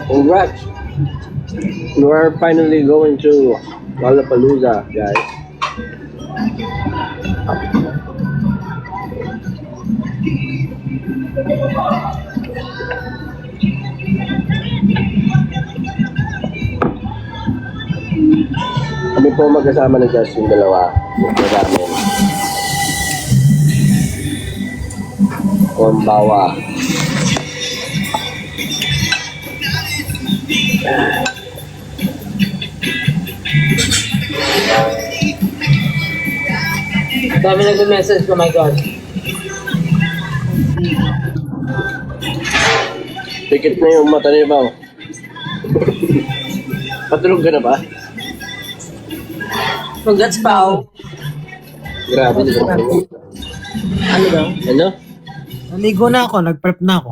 Congrats! You are finally going to Lollapalooza, guys. Kami po magkasama ng Just yung dalawa. Yung namin. Konbawa. Dami nag-message ko, my God. Pikit na yung mata ni Bang. Patulog ka na ba? Congrats, Pao. Grabe. Ano daw? Ano? Naligo na ako, nag-prep na ako.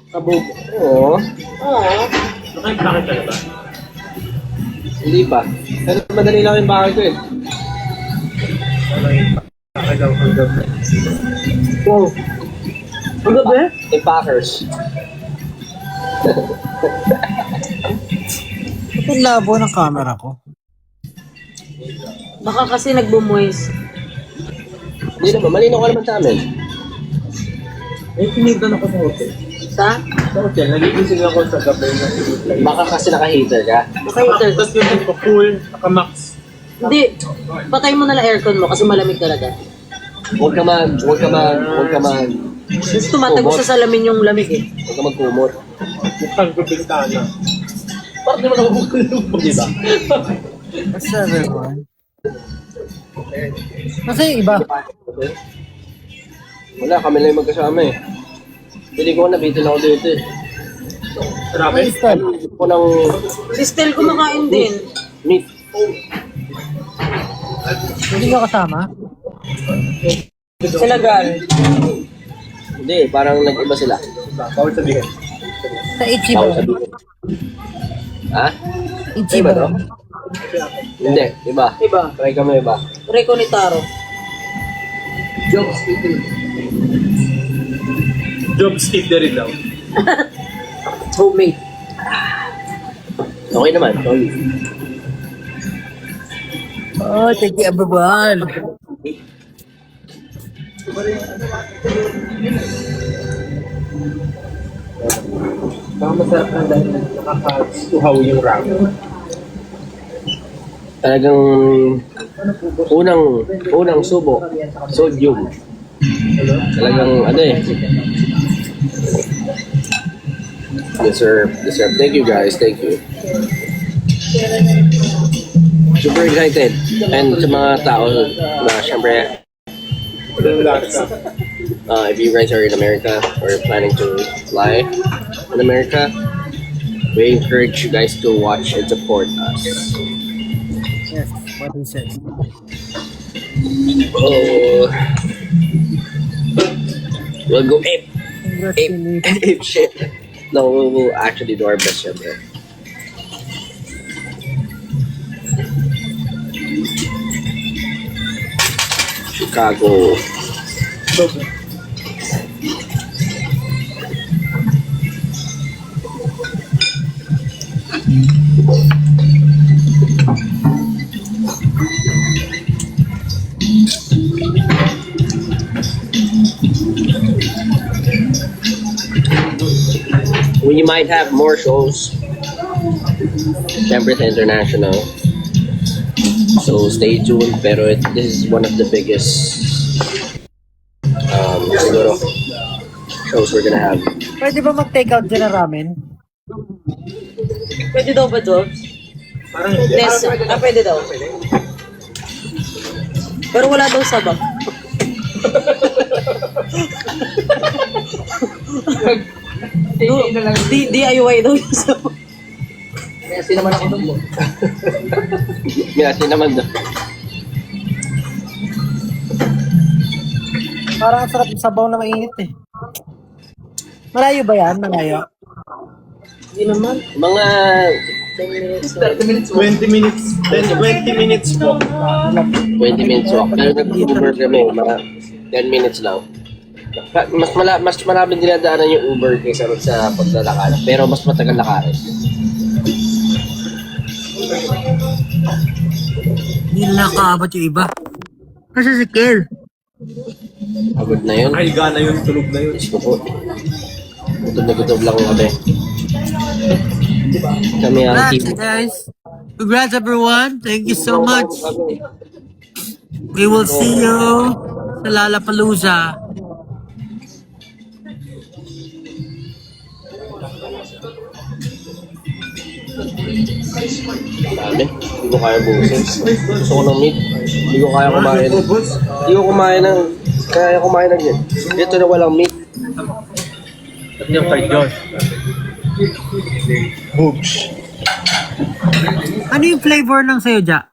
Kabog. Oo. Oo. Bakit ka na ba? Hindi pa. Pero madali lang yung bakal ko eh. Wow. Ang gabi? Yung Packers. Ito yung labo ng camera ko. Baka kasi nagbumuis. Hindi naman. Malinaw ka naman sa amin. Eh, tinitan ako sa hotel. Sa? Sa hotel, nagigising ako sa gabi na siniplag. Baka kasi naka-heater ka. Naka-heater. Tapos yung ko cool, naka-max. Hindi. Patay mo na lang aircon mo kasi malamig talaga. Huwag ka man. Kasi tumatagos sa salamin yung lamig eh. Huwag ka magkumot. Buksan ko bintana. Bakit naman ako magkulong mo, di ba? What's up, everyone? Nasa yung iba? Wala, kami lang yung magkasama eh. Pili ko nabitin ako dito eh. Marami. May style. Ako ng Si Stel kumakain din. meat. Hindi ka kasama? Sila Gal. Hindi, parang nag-iba sila. Bawal sabihin. Sa Ichiba. Bawal sabihin. Ha? Ichiba. Iba, no? Hindi, iba. Iba. Try kami iba. Rico ni Taro. Job stick na rin daw. Homemade. Okay naman, sorry. Oh, thank you, everyone. Baka masarap na dahil nakaka-tuhaw yung ramen. Talagang unang subo, sodium. Talagang ano eh. Deserve. Thank you guys, thank you. Super excited. And sa mga tao na syempre, if you guys are in America or planning to fly in America, we encourage you guys to watch and support us. Yes, what he says. Oh, we'll go ape shit. No, we'll actually do our best here, bro. Chicago. We might have more shows. Siyempre sa international. So stay tuned. Pero this is one of the biggest siguro shows we're gonna have. Pwede ba mag-take out dyan na ramen? Pwede daw ba, Jobs? Parang hindi. Yes. Pwede daw. Pero wala daw sabak. DIY daw yung sabak. May asin naman ako doon mo. May asin naman daw. Parang ang sarap yung sabaw na mainit eh. Malayo ba yan? Malayo? Hindi naman. Mga 10 minutes. 20 minutes. 20 minutes po. 20 minutes walk. Pero nag-Uber kami, 10 minutes lang. Mas maraming dinadaanan yung Uber kaysa sa paglalakad. Pero mas matagal lakarin. Hindi na nakaabot yung iba. Kasi si Kel. Pagod na yun. Ay, gana yun. Tulog na yun. Gusto ko. Gutom na gutom lang kami. Kami ang Congrats, team. guys. Congrats, everyone. Thank you so much. We will see you sa Lollapalooza. Dami. Hindi ko kaya buusin. Gusto ko ng meat. Hindi ko kaya kumain. Hindi ko kumain ng... Kaya kumain ng yun. Dito na walang meat. At yung kay Josh. Boobs. Ano yung flavor ng sayo, Ja?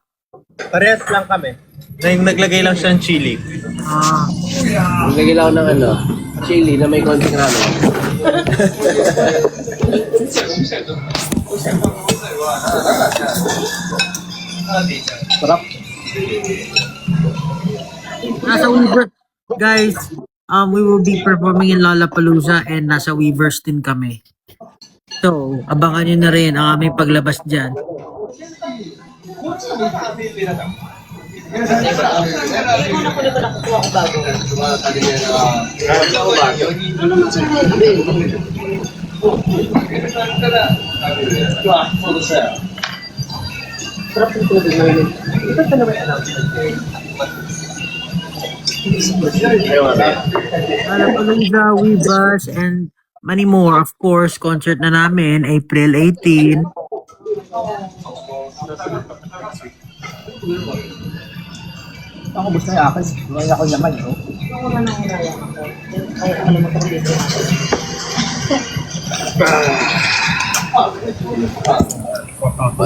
Parehas lang kami. Naglagay lang siya ng chili. Ah, Nagagil ako ng ano, chili na may konting ramen. Sarap. nasa Weaver. Guys, we will be performing in Lollapalooza and nasa Weavers din kami. So, abangan nyo na rin ang aming paglabas dyan. Lollapalooza, Weavers, and many more. Of course, concert na namin, April 18. Ako gusto niya akin. Ngayon ako naman, no?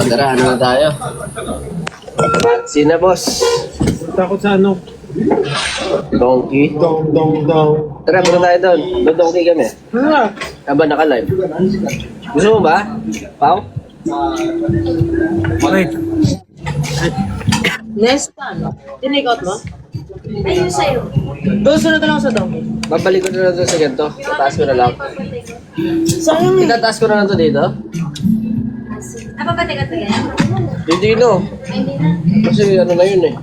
Tara, ano na tayo? Sina boss? Takot sa ano? Donkey? Dong. Tara, punta tayo doon. Donkey kami. Aba, naka-live. Gusto mo ba? Pao? Wait, Next time, tinake out mo? Ayun sa'yo. Doon sunod na lang sa donkey. Babalik ko na lang doon sa ganito. Tataas ko na lang. Sayang eh. Itataas ko na lang to dito. Papatay ka to yan? Hindi no. Ay, hindi na. Kasi ano na yun eh.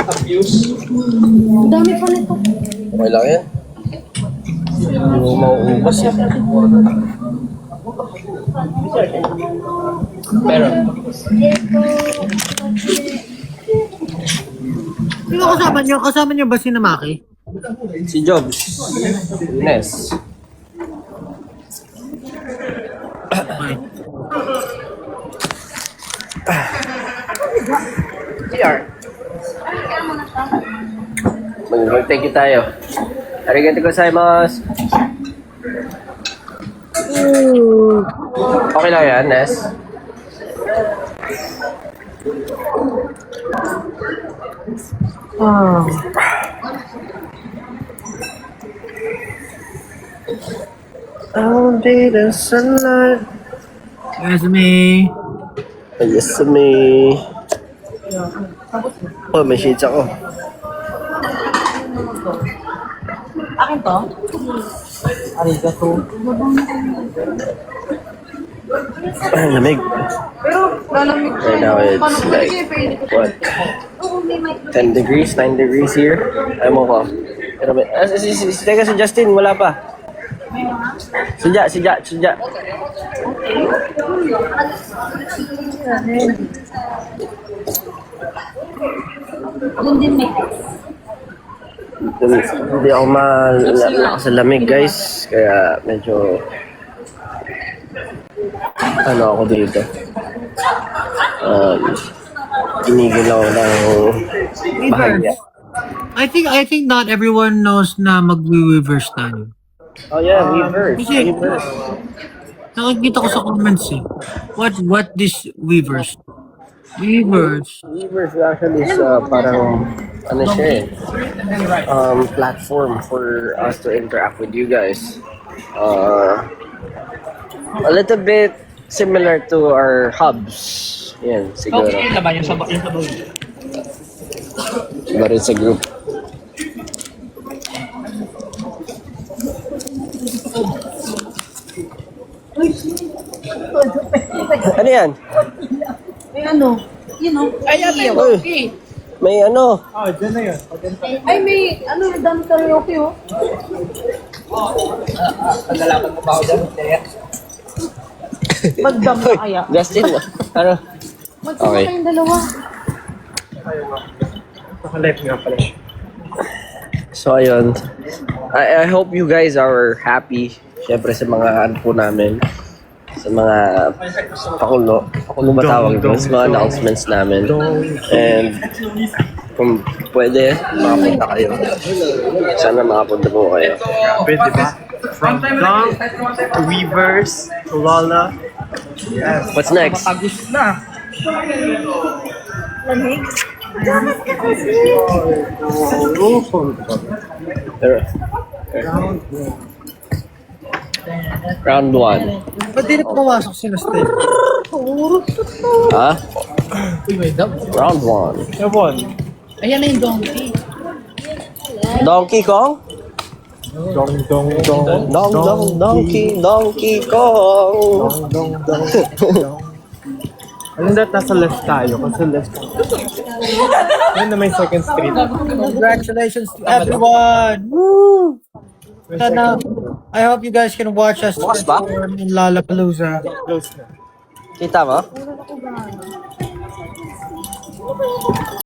Abuse. Ang dami pa nito. Okay lang yan. Hindi mo mauubos eh. Pero, sino kasama nyo? Kasama nyo ba si Namaki? si Jobs. Ines. Mag-thank you tayo. Arigato gozaimasu. Okay lang yan, Nes. I'll be the sunlight. Yes, me. Yes, me. Oh, may shades ako. Akin to? Arigato. Lamig. Pero lalamig ko. Right now it's like, what? 10 degrees, 9 degrees here. Ayaw mo ko. Pero teka si Justin, wala pa. Sudya. Doon din may Hindi ako malakas sa lamig guys. Kaya medyo ano ako dito. Ginigil ako ng bahagya. I think not everyone knows na mag-weavers tayo. Oh yeah, Weavers. Kasi- Nakikita ko sa comments eh. What this Weavers? Weavers. Weavers actually is parang ano siya eh. Platform for us to interact with you guys. A little bit similar to our hubs. Yan, siguro. Okay, laban yung sabay. Iba rin sa group. Ano yan? May ano, you know, Uy, may ano? Oh, dyan na yun. ay may, ano, dami karaoke oh. Paglalaban mo pa ako dyan. Magdam na kaya. Justin, ano? Magsama Okay. kayong dalawa. Naka-live nga pala. So, ayun. I hope you guys are happy. Siyempre sa mga ano po namin. Sa mga pakulo. Pakulo ba tawag doon? Sa mga announcements namin. And kung pwede, makapunta kayo. Sana makapunta po kayo. Grabe, di ba? From Dong to Weavers to Lola. Yes. What's next? Agus na. Round 1. Ba't di na pumasok si Nostel? Ha? Uy, may dog. Round 1. Ewan. Ayan na yung donkey. Donkey Kong? Dong, dong, dong. Donkey Kong. Dong, dong, dong. Alam that nasa left tayo kasi left tayo. Yan na may second street. Congratulations to everyone! Woo! Sana, I hope you guys can watch us Bukas ba? perform in Lollapalooza. Close na. Kita mo?